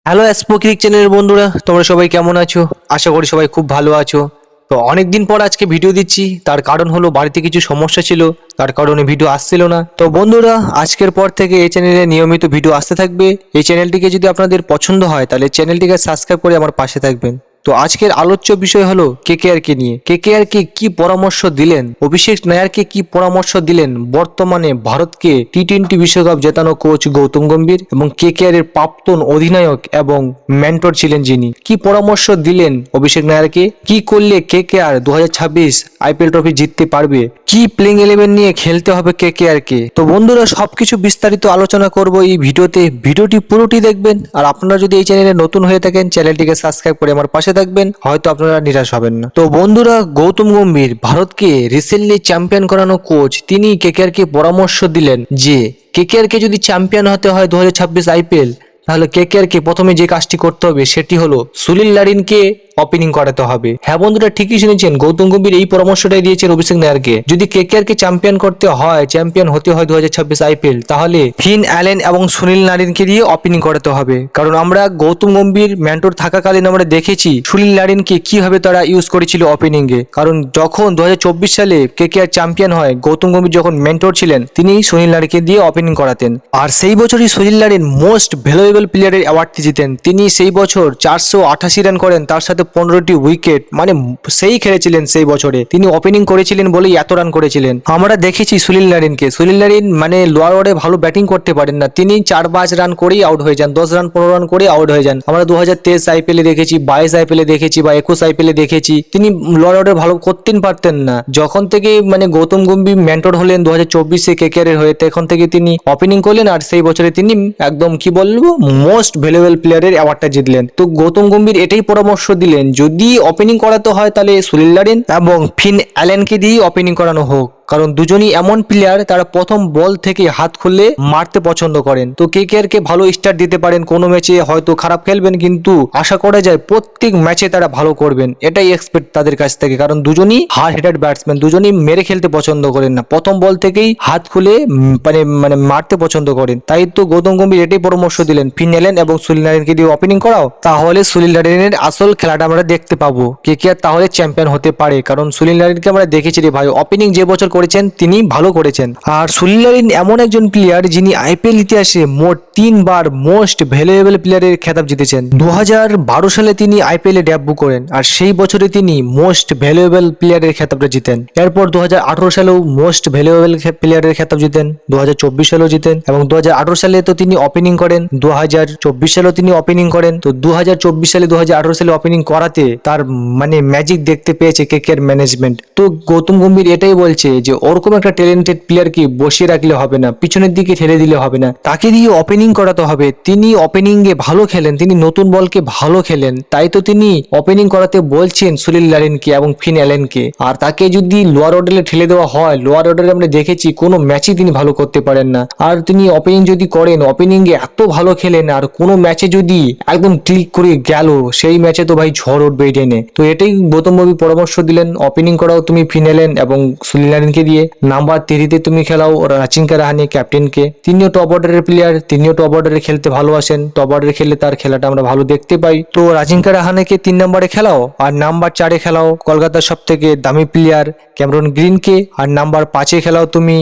Hello অ্যাস্পোক্রিক চ্যানেলের বন্ধুরা, তোমরা সবাই কেমন আছো? আশা করি সবাই খুব ভালো আছো। তো অনেক দিন পর আজকে ভিডিও দিচ্ছি, তার কারণ হলো বাড়িতে কিছু সমস্যা ছিল, তার কারণে ভিডিও আসছিল না। তো বন্ধুরা, আজকের পর থেকে এই চ্যানেলে নিয়মিত ভিডিও আসতে থাকবে। এই চ্যানেলটিকে যদি আপনাদের পছন্দ হয় তাহলে চ্যানেলটিকে সাবস্ক্রাইব করে আমার পাশে থাকবেন। তো আজকের আলোচ্য বিষয় হলো কেকেআর কে নিয়ে। কেকেআর কে কি পরামর্শ দিলেন, অভিষেক নায়ারকে কি পরামর্শ দিলেন বর্তমানে ভারতকে টি-20 বিশ্বকাপ জেতানো কোচ গৌতম গম্ভীর, এবং কেকেআর এর প্রাক্তন অধিনায়ক এবং মেন্টর ছিলেন যিনি, কি পরামর্শ দিলেন অভিষেক নায়ারকে, কি করলে কেকেআর 2026 আইপিএল ট্রফি জিততে পারবে, কি প্লেইং 11 নিয়ে খেলতে হবে কেকেআর কে। তো বন্ধুরা, সবকিছু বিস্তারিত আলোচনা করব এই ভিডিওতে। ভিডিওটি পুরোটি দেখবেন, আর আপনারা যদি এই চ্যানেলে নতুন হয়ে থাকেন চ্যানেলটিকে সাবস্ক্রাইব করে আমার পাশে থাকবেন, হয়তো আপনারা নিরাশ হবেন না। তো বন্ধুরা, গৌতম গম্ভীর ভারতকে রিসেন্টলি চ্যাম্পিয়ন করানো কোচ, তিনি কেকেআর কে পরামর্শ দিলেন যে কেকেআর কে যদি চ্যাম্পিয়ন হতে হয় 2026 আইপিএল, তাহলে কেকেআর কে প্রথমে যে কাজটি করতে হবে সেটি হলো সুনীল নারিনকে ওপেনিং করাতে হবে। হ্যাঁ বন্ধুরা, ঠিকই শুনেছেন, গৌতম গম্ভীর এই পরামর্শটাই দিয়েছেন অভিষেক নায়ারকে। যদি কেকেআর কে চ্যাম্পিয়ন করতে হয়, চ্যাম্পিয়ন হতে হয় 2026 আইপিএল, তাহলে ফিন অ্যালেন এবং সুনীল নারিনকে দিয়ে ওপেনিং করাতে হবে। কারণ আমরা গৌতম গম্ভীর মেন্টর থাকাকালীন আমরা দেখেছি সুনীল নারিনকে কিভাবে তারা ইউজ করেছিল ওপেনিং এ। কারণ যখন 2024 সালে কেকেআর চ্যাম্পিয়ন হয়, গৌতম গম্ভীর যখন মেন্টর ছিলেন, তিনি সুনীল নারিনকে দিয়ে ওপেনিং করাতেন। আর সেই বছরই সুনীল নারিন মোস্ট ভ্যালুয়েবল প্লেয়ারের অ্যাওয়ার্ডটি জিতেন। তিনি সেই বছর 488 রান করেন, তার সাথে 15টি উইকেট, মানে সেই খেলেছিলেন সেই বছরে। তিনি ওপেনিং করেছিলেন বলেই এত রান করেছিলেন। আমরা দেখেছি সুনীল নারিনকে, সুনীল নারিন মানে লোয়ার অর্ডারে ভালো ব্যাটিং করতে পারেন না, তিনি 4-5 রান করেই আউট হয়ে যান, 10 রান 15 রান করে আউট হয়ে যান। আমরা 2023 আইপিএলে দেখেছি, 22 আইপিএলে দেখেছি, বা 21 আইপিএলে দেখেছি, তিনি লোয়ার অর্ডার ভালো করতেন পারতেন না। যখন থেকে মানে গৌতম গম্ভীর মেন্টর হলেন 2024-এ কেকেআর এর হয়ে, তখন থেকে তিনি ওপেনিং করলেন, আর সেই বছরে তিনি একদম কি বলবো মোস্ট ভ্যালুয়েবল প্লেয়ারের অ্যাওয়ার্ডটা জিতলেন। তো গৌতম গম্ভীর এটাই পরামর্শ দিলেন, যদি ওপেনিং করাতে হয় তাহলে সুনীল নারিন এবং ফিন অ্যালেনকে দিয়ে ওপেনিং করানো হোক। কারণ দুজনই এমন প্লেয়ার, তারা প্রথম বল থেকে হাত খুললে মারতে পছন্দ করেন। তো কেকেআর কে ভালো স্টার্ট দিতে পারেন, কোনো ম্যাচে হয়তো খারাপ খেলবেন, কিন্তু আশা করা যায় প্রত্যেক ম্যাচে তারা ভালো করবেন, এটাই এক্সপেক্ট তাদের কাছ থেকে। কারণ দুজনই হার্ড হিটার ব্যাটসম্যান, দুজনই মেরে খেলতে পছন্দ করেন না, প্রথম বল থেকেই হাত খুলে মানে মানে মারতে পছন্দ করেন। তাই তো গৌতম গম্ভীর এটাই পরামর্শ দিলেন, ফিন অ্যালেন এবং সুনীল নারিনকে দিয়ে ওপেনিং করাও, তাহলে সুনীল নারিনের আসল খেলাটা আমরা দেখতে পাবো, কেকেআর তাহলে চ্যাম্পিয়ন হতে পারে। কারণ সুনীল নারিনকে আমরা দেখেছি রে ভাই, ওপেনিং যে বছর করেছেন তিনি ভালো করেছেন। আর সুনীল নারিন এমন একজন প্লেয়ার যিনি আইপিএল ইতিহাসে মোট 3 বার মোস্ট ভ্যালুয়েবল প্লেয়ারের খেতাব জিতেছেন। 2012 সালে তিনি আইপিএল এ ডেব্যু করেন, আর সেই বছরে তিনি মোস্ট ভ্যালুয়েবল প্লেয়ারের খেতাবটা জিতেন। এরপর 2018 সালেও মোস্ট ভ্যালুয়েবল প্লেয়ারের খেতাব জিতেন, 2024 সালেও জিতেন, এবং 2018 সালে তো তিনি ওপেনিং করেন, 2024 সালেও তিনি ওপেনিং করেন। তো 2024 সালে 2018 সালে ওপেনিং করাতে তার মানে ম্যাজিক দেখতে পেয়েছে কেকেআর ম্যানেজমেন্ট। তো গৌতম গম্ভীর এটাই বলছে যে ওরকম একটা ট্যালেন্টেড প্লেয়ারকে বসিয়ে রাখলে হবে না, পিছনের দিকে ঠেলে দিলে হবে না, তাকে দিয়ে ওপেনিং করাতে হবে। তিনি ওপেনিং এ ভালো খেলেন, তিনি নতুন বলকে ভালো খেলেন, তাই তো তিনি ওপেনিং করাতে বলছেন সুনীল নারিনকে এবং ফিন অ্যালেনকে। আর তাকে যদি লোয়ার অর্ডারে ঠেলে দেওয়া হয়, লোয়ার অর্ডারে আমরা দেখেছি কোনো ম্যাচই তিনি ভালো করতে পারেন না। আর তিনি ওপেনিং যদি করেন, ওপেনিং এ এত ভালো খেলেন, আর কোনো ম্যাচে যদি একদম ক্লিক করে গেল, সেই ম্যাচে তো ভাই ঝড় উঠবে টেনে। তো এটাই গৌতম গম্ভীর পরামর্শ দিলেন, ওপেনিং করাও তুমি ফিন অ্যালেন এবং সুনীল নারিনকে দিয়ে। নাম্বার 3-তে তুমি খেলাও রাচিঙ্কা রাহানে, ক্যাপ্টেনকে। তিনিও টপ অর্ডারের প্লেয়ার, তিনিও টপ অর্ডারে খেলতে ভালোবাসেন, টপ অর্ডারে খেললে তার খেলাটা আমরা ভালো দেখতে পাই। তো রাচিঙ্কা রাহানেকে 3 নম্বরে খেলাও, আর নাম্বার 4-এ খেলাও কলকাতার সব থেকে দামি প্লেয়ার ক্যামেরন গ্রিনকে, আর নাম্বার 5-এ খেলাও তুমি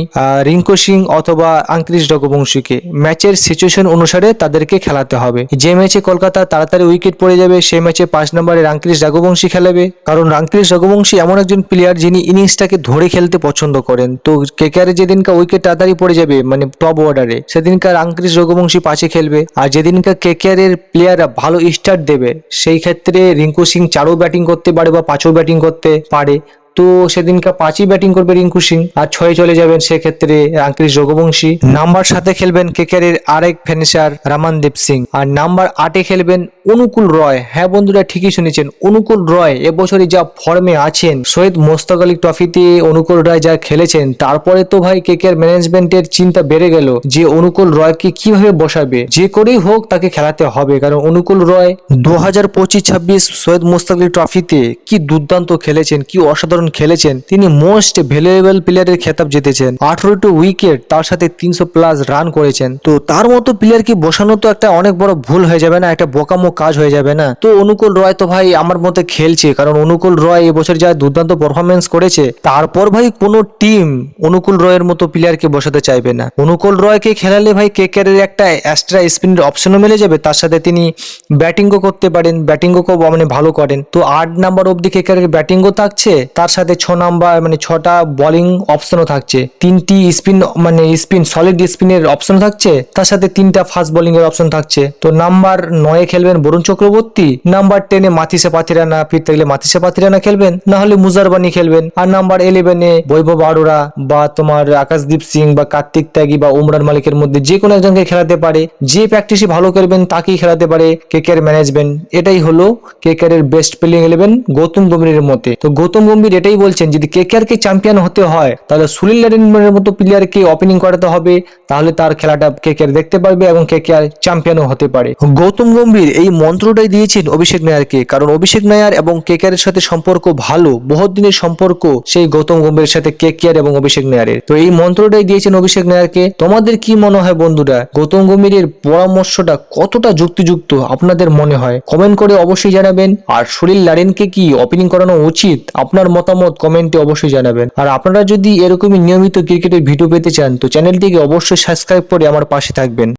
রিঙ্কু সিং অথবা আঙ্কিশ রঘুবংশীকে। ম্যাচের সিচুয়েশন অনুসারে তাদেরকে খেলাতে হবে। যে ম্যাচে কলকাতা তাড়াতাড়ি উইকেট পড়ে যাবে, সেই ম্যাচে 5 নম্বরে আঙ্কিশ রঘুবংশী খেলাবে। কারণ আঙ্কিশ রঘুবংশী এমন একজন প্লেয়ার যিনি ইনিংসটাকে ধরে খেলতে পছন্দ করেন। তো কেকেআর যেদিনকার উইকেট তাড়াতাড়ি পড়ে যাবে মানে টপ অর্ডারে, সেদিনকার আঙ্কিশ রঘুবংশী 5-এ খেলবে। আর যেদিনকার কেকেআর এর প্লেয়াররা ভালো স্টার্ট দেবে, সেই ক্ষেত্রে রিঙ্কু সিং 4ও ব্যাটিং করতে পারে বা 5ও ব্যাটিং করতে পারে। তো সেদিনকার 5ই ব্যাটিং করবে রিঙ্কু সিং, আর 6 চলে যাবেন সেক্ষেত্রে আঙ্কিশ রঘুবংশী। নাম্বার 7-এ খেলবেন কেকেআর এর আরেক ফিনিশার রমনদীপ সিং, আর নাম্বার 8-এ খেলবেন অনুকূল রয়। হ্যাঁ বন্ধুরা, ঠিকই শুনেছেন, অনুকূল রয় এবছরে যা ফর্মে আছেন, সৈয়দ মোস্তাক আলী ট্রফিতে অনুকূল রয় যা খেলেছেন, তারপরে তো ভাই কেকেআর ম্যানেজমেন্টের চিন্তা বেড়ে গেল যে অনুকূল রয়কে কিভাবে বসাবে, যে করেই হোক তাকে খেলাতে হবে। কারণ অনুকূল রয় 2025-26 সৈয়দ মোস্তাক আলী ট্রফিতে কি দুর্দান্ত খেলেছেন, কি অসাধারণ খেলেছেন তিনি মোস্ট ভ্যালুয়েবল প্লেয়ারের খেতাব জিতেছেন। 18টি উইকেট, তার সাথে 300+ রান করেছেন। তো তার মতো প্লেয়ারকে বসানো তো একটা অনেক বড় ভুল হয়ে যাবে না, একটা বোকামো কাজ হয়ে যাবে না? তো অনুকূল রয় তো ভাই আমার মতে খেলছে, কারণ অনুকূল রয় এবছর যা দুর্দান্ত পারফরমেন্স করেছে, তারপর ভাই কোনো টিম অনুকূল রয়ের মতো প্লেয়ারকে বসাতে চাইবে না। অনুকূল রয়কে খেলালে ভাই কেকেআরের একটা এক্সট্রা স্পিনের অপশনও মিলে যাবে, তার সাথে তিনি ব্যাটিংও করতে পারেন, ব্যাটিংও খুব মানে ভালো করেন। তো 8 নাম্বার অব্দি কেকেআরের ব্যাটিংও থাকছে, তার সাথে 6 নাম্বার মানে 6টা বোলিং অপশনও থাকছে, 3টি স্পিন মানে স্পিন সলিড স্পিনের অপশন থাকছে, তার সাথে 3টা ফাস্ট বোলিং এর অপশন থাকছে। তো নাম্বার 9 খেলবেন বরুণ চক্রবর্তী, নাম্বার 10 মাথিসা পাথিরানা, ফিরতে গেলে মাথিসা পাথিরানা খেলবেন, না হলে মুজারবানি খেলবেন। আর নাম্বার 11 বৈভব আরোরা বা তোমার আকাশদীপ সিং বা কার্তিক ত্যাগী বা উমরান মালিকের মধ্যে যে কোনো একজনকে খেলাতে পারে, যে প্র্যাকটিসে ভালো করবেন তাকেই খেলাতে পারে কেকেআর ম্যানেজমেন্ট। এটাই হলো কেকেআর এর বেস্ট প্লেইং 11 গৌতম গম্ভীরের মতে। তো গৌতম গম্ভীর এটাই বলছেন, যদি কেকেআর কে চ্যাম্পিয়ন হতে হয় তাহলে সুনীল নারিনের মতো প্লেয়ারকে ওপেনিং করাতে হবে, তাহলে তার খেলাটা কেকেআর দেখতে পারবে এবং কেকেআর চ্যাম্পিয়নও হতে পারে। গৌতম গম্ভীর এই মন্ত্রটাই দিয়েছেন অভিষেক নায়ারকে, কারণ অভিষেক নায়ার এবং কেকেআর এর সাথে সম্পর্ক ভালো, বহুত দিনের সম্পর্ক সেই গৌতম গম্ভীরের সাথে কেকেআর এবং অভিষেক নায়ারের। তো এই মন্ত্রটাই দিয়েছেন অভিষেক নায়ারকে। তোমাদের কি মনে হয় বন্ধুরা, গৌতম গম্ভীরের পরামর্শটা কতটা যুক্তিযুক্ত আপনাদের মনে হয়? কমেন্ট করে অবশ্যই জানাবেন। আর সুনীল নারিনকে কি ওপেনিং করানো উচিত, আপনার মতামত কমেন্টে অবশ্যই জানাবেন। আর আপনারা যদি এরকমই নিয়মিত ক্রিকেটের ভিডিও পেতে চান তো চ্যানেলটিকে অবশ্যই সাবস্ক্রাইব করে আমার পাশে থাকবেন।